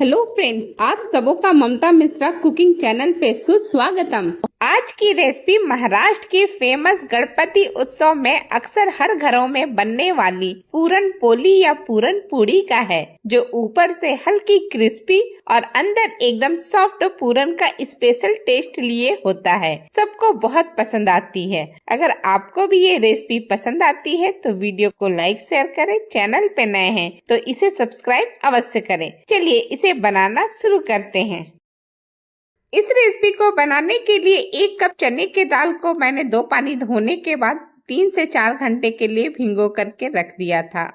Hello friends, आप सबों का ममता मिश्रा कुकिंग चैनल पे सुस्वागतम। आज की रेसिपी महाराष्ट्र के फेमस गणपति उत्सव में अक्सर हर घरों में बनने वाली पूरन पोली या पूरन पूड़ी का है, जो ऊपर से हल्की क्रिस्पी और अंदर एकदम सॉफ्ट पूरन का स्पेशल टेस्ट लिए होता है। सबको बहुत पसंद आती है। अगर आपको भी ये रेसिपी पसंद आती है तो वीडियो को लाइक शेयर करें। चैनल पे नए हैं तो इसे सब्सक्राइब अवश्य करें। चलिए इसे बनाना शुरू करते हैं। इस रेसिपी को बनाने के लिए 1 कप चने की दाल को मैंने 2 पानी धोने के बाद 3 से 4 घंटे के लिए भिगो करके रख दिया था।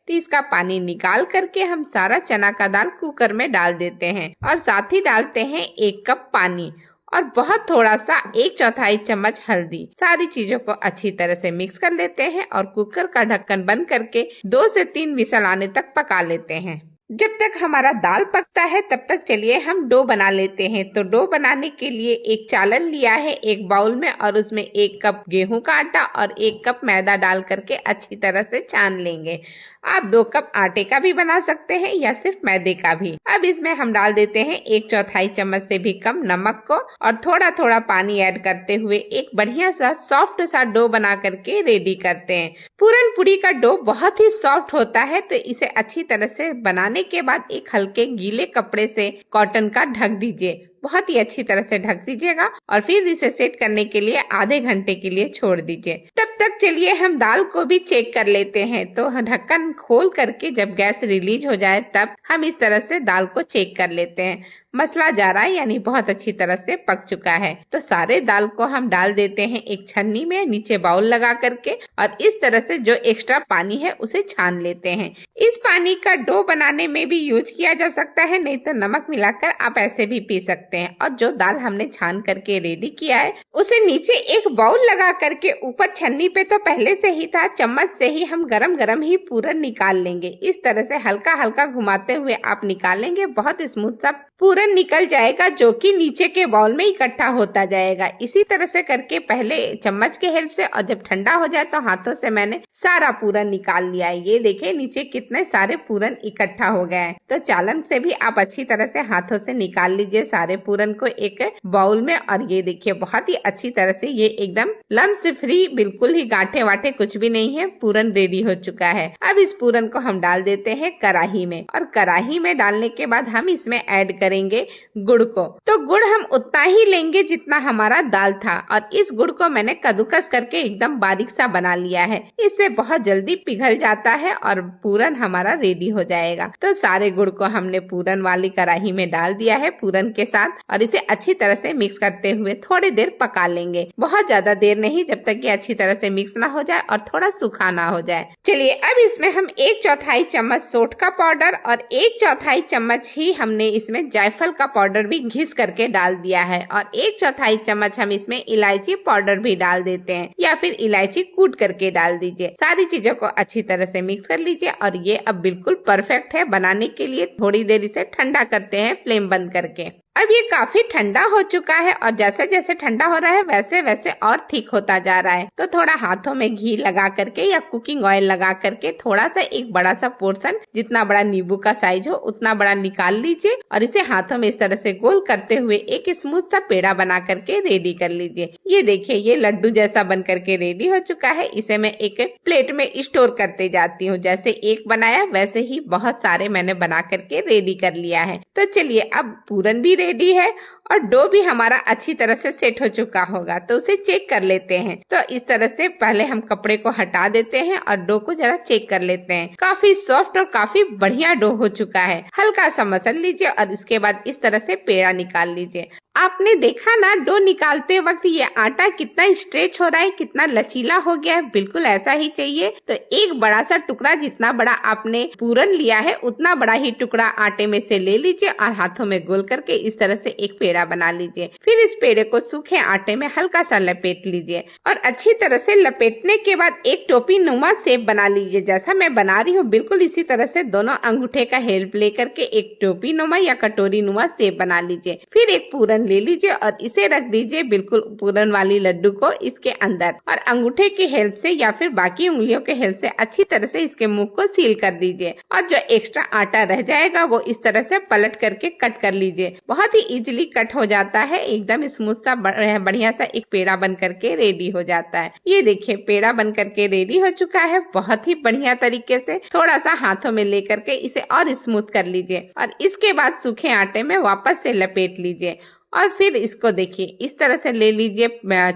तो इसका पानी निकाल करके हम सारा चना का दाल कुकर में डाल देते हैं और साथ ही डालते हैं 1 कप पानी और बहुत थोड़ा सा 1/4 चम्मच हल्दी। सारी चीजों को अच्छी तरह से मिक्स कर लेते हैं और कुकर का ढक्कन बंद करके 2 से 3 विसल आने तक पका लेते हैं। जब तक हमारा दाल पकता है तब तक चलिए हम डो बना लेते हैं। तो डो बनाने के लिए एक चालन लिया है एक बाउल में और उसमें 1 कप गेहूं का आटा और 1 कप मैदा डाल करके अच्छी तरह से छान लेंगे। आप 2 कप आटे का भी बना सकते हैं या सिर्फ मैदे का भी। अब इसमें हम डाल देते हैं 1/4 चम्मच से भी कम नमक को और थोड़ा थोड़ा पानी ऐड करते हुए एक बढ़िया सा सॉफ्ट सा डो बना करके रेडी करते हैं। पूरन पूरी का डो बहुत ही सॉफ्ट होता है, तो इसे अच्छी तरह से बनाने के बाद एक हल्के गीले कपड़े से कॉटन का ढक दीजिए। बहुत ही अच्छी तरह से ढक दीजिएगा और फिर इसे सेट करने के लिए आधे घंटे के लिए छोड़ दीजिए। तब तक चलिए हम दाल को भी चेक कर लेते हैं। तो ढक्कन खोल करके जब गैस रिलीज हो जाए तब हम इस तरह से दाल को चेक कर लेते हैं। मसला जा रहा है यानी बहुत अच्छी तरह से पक चुका है। तो सारे दाल को हम डाल देते हैं एक छन्नी में नीचे बाउल लगा करके और इस तरह से जो एक्स्ट्रा पानी है उसे छान लेते हैं। इस पानी का डो बनाने में भी यूज किया जा सकता है, नहीं तो नमक मिलाकर आप ऐसे भी पी सकते हैं। और जो दाल हमने छान करके रेडी किया है उसे नीचे एक बाउल लगा करके ऊपर छन्नी पे तो पहले से ही था, चम्मच से ही हम गरम गरम ही पूरन निकाल लेंगे। इस तरह से हल्का हल्का घुमाते हुए आप निकालेंगे, बहुत स्मूथ सा पूरन निकल जाएगा जो कि नीचे के बाउल में इकट्ठा होता जाएगा। इसी तरह से करके पहले चम्मच के हेल्प से और जब ठंडा हो जाए तो हाथों से मैंने सारा पूरन निकाल लिया है। ये देखिए नीचे कितने सारे पूरन इकट्ठा हो गए हैं। तो चालन से भी आप अच्छी तरह से हाथों से निकाल लीजिए सारे पूरन को एक बाउल में। और ये देखिए बहुत ही अच्छी तरह से ये एकदम लम्स फ्री, बिल्कुल ही गांठे वाटे कुछ भी नहीं है, पूरन रेडी हो चुका है। अब इस पूरन को हम डाल देते हैं कढ़ाई में और कढ़ाई में डालने के बाद हम इसमें ऐड करेंगे गुड़ को। तो गुड़ हम उतना ही लेंगे जितना हमारा दाल था और इस गुड़ को मैंने कद्दूकस करके एकदम बारीक सा बना लिया है। इससे बहुत जल्दी पिघल जाता है और पूरन हमारा रेडी हो जाएगा। तो सारे गुड़ को हमने पूरन वाली कढ़ाई में डाल दिया है पूरन के साथ और इसे अच्छी तरह से मिक्स करते हुए थोड़ी देर पका लेंगे। बहुत ज्यादा देर नहीं, जब तक ये अच्छी तरह से मिक्स ना हो जाए और थोड़ा सूखा ना हो जाए। चलिए अब इसमें हम 1/4 चम्मच सोंठ का पाउडर और 1/4 चम्मच ही हमने इसमें जायफल का पाउडर भी घिस करके डाल दिया है और 1/4 चम्मच हम इसमें इलायची पाउडर भी डाल देते हैं या फिर इलायची कूट करके डाल दीजिए। सारी चीजों को अच्छी तरह से मिक्स कर लीजिए और ये अब बिल्कुल परफेक्ट है बनाने के लिए। थोड़ी देर इसे ठंडा करते हैं फ्लेम बंद करके। अब ये काफी ठंडा हो चुका है और जैसे जैसे ठंडा हो रहा है वैसे वैसे और ठीक होता जा रहा है। तो थोड़ा हाथों में घी लगा करके या कुकिंग ऑयल लगा करके थोड़ा सा एक बड़ा सा पोर्शन, जितना बड़ा नींबू का साइज हो उतना बड़ा निकाल लीजिए और इसे हाथों में इस तरह से गोल करते हुए एक स्मूथ सा पेड़ा बना करके रेडी कर लीजिए। ये देखिए ये लड्डू जैसा बन करके रेडी हो चुका है। इसे मैं एक प्लेट में स्टोर करते जाती हूँ। जैसे एक बनाया वैसे ही बहुत सारे मैंने बना करके रेडी कर लिया है। तो चलिए अब पूरन भी रेडी है और डो भी हमारा अच्छी तरह से सेट हो चुका होगा, तो उसे चेक कर लेते हैं। तो इस तरह से पहले हम कपड़े को हटा देते हैं और डो को जरा चेक कर लेते हैं। काफी सॉफ्ट और काफी बढ़िया डो हो चुका है। हल्का सा मसल लीजिए और इसके बाद इस तरह से पेड़ा निकाल लीजिए। आपने देखा ना डो निकालते वक्त ये आटा कितना स्ट्रेच हो रहा है, कितना लचीला हो गया है। बिल्कुल ऐसा ही चाहिए। तो एक बड़ा सा टुकड़ा, जितना बड़ा आपने पूरन लिया है उतना बड़ा ही टुकड़ा आटे में से ले लीजिए और हाथों में गोल करके इस तरह से एक पेड़ा पेड़ा बना लीजिए। फिर इस पेड़े को सूखे आटे में हल्का सा लपेट लीजिए और अच्छी तरह से लपेटने के बाद एक टोपी नुमा शेप बना लीजिए। जैसा मैं बना रही हूँ बिल्कुल इसी तरह से दोनों अंगूठे का हेल्प लेकर के एक टोपी नुमा या कटोरी नुमा शेप बना लीजिए। फिर एक पूरन ले लीजिए और इसे रख दीजिए बिल्कुल पूरन वाली लड्डू को इसके अंदर और अंगूठे की हेल्प से या फिर बाकी उंगलियों के हेल्प से अच्छी तरह से इसके मुंह को सील कर दीजिए और जो एक्स्ट्रा आटा रह जाएगा वो इस तरह से पलट करके कट कर लीजिए। बहुत ही इजीली कट हो जाता है, एकदम स्मूथ सा बढ़िया सा एक पेड़ा बन करके रेडी हो जाता है। ये देखिए पेड़ा बन करके रेडी हो चुका है। बहुत ही बढ़िया तरीके से थोड़ा सा हाथों में लेकर के इसे और स्मूथ कर लीजिए और इसके बाद सूखे आटे में वापस से लपेट लीजिए और फिर इसको देखिए इस तरह से ले लीजिए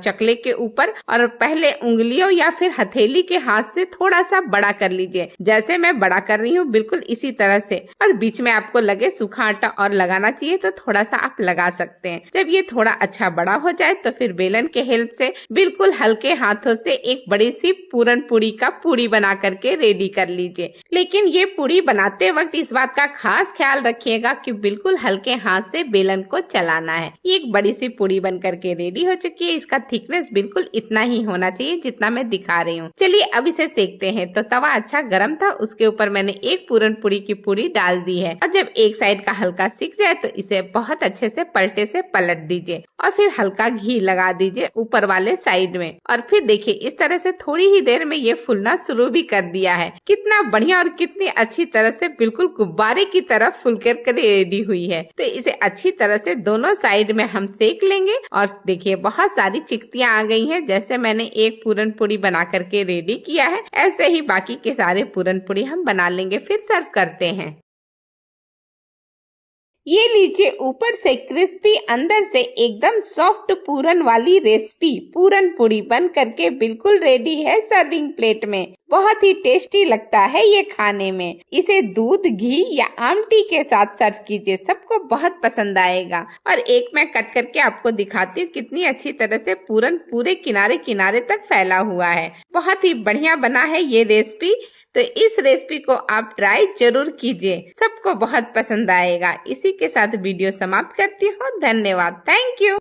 चकले के ऊपर और पहले उंगलियों या फिर हथेली के हाथ से थोड़ा सा बड़ा कर लीजिए। जैसे मैं बड़ा कर रही हूँ बिल्कुल इसी तरह से, और बीच में आपको लगे सूखा आटा और लगाना चाहिए तो थोड़ा सा आप लगा सकते हैं। जब ये थोड़ा अच्छा बड़ा हो जाए तो फिर बेलन के हेल्प से बिल्कुल हल्के हाथों से एक बड़ी सी पूरन पूरी का पूरी बना करके रेडी कर लीजिए। लेकिन ये पूरी बनाते वक्त इस बात का खास ख्याल रखिएगा कि बिल्कुल हल्के हाथ से बेलन को चलाना है। ये एक बड़ी सी पूरी बन करके रेडी हो चुकी है। इसका थिकनेस बिल्कुल इतना ही होना चाहिए जितना मैं दिखा रही हूँ। चलिए अब इसे सेकते हैं। तो तवा अच्छा गर्म था, उसके ऊपर मैंने एक पूरन पूरी की पूरी डाल दी है और जब एक साइड का हल्का सिक जाए तो इसे बहुत अच्छे से पलटे से पलट दीजिए और फिर हल्का घी लगा दीजिए ऊपर वाले साइड में और फिर देखिए इस तरह से थोड़ी ही देर में ये फूलना शुरू भी कर दिया है। कितना बढ़िया और कितनी अच्छी तरह से बिल्कुल गुब्बारे की तरह फूल कर रेडी हुई है। तो इसे अच्छी तरह से दोनों साइड में हम सेक लेंगे और देखिए बहुत सारी चिकतियां आ गई हैं। जैसे मैंने एक पूरन पूरी बना करके रेडी किया है ऐसे ही बाकी के सारे पूरन पूरी हम बना लेंगे, फिर सर्व करते हैं। ये लीजिए ऊपर से क्रिस्पी अंदर से एकदम सॉफ्ट पूरन वाली रेसिपी पूरन पूरी बन करके बिल्कुल रेडी है सर्विंग प्लेट में। बहुत ही टेस्टी लगता है ये खाने में। इसे दूध, घी या आमटी के साथ सर्व कीजिए, सबको बहुत पसंद आएगा। और एक मैं कट करके आपको दिखाती हूँ कितनी अच्छी तरह से पूरन पूरे किनारे किनारे तक फैला हुआ है। बहुत ही बढ़िया बना है ये रेसिपी। तो इस रेसिपी को आप ट्राई जरूर कीजिए, सबको बहुत पसंद आएगा। इसी के साथ वीडियो समाप्त करती हूँ। धन्यवाद, थैंक यू।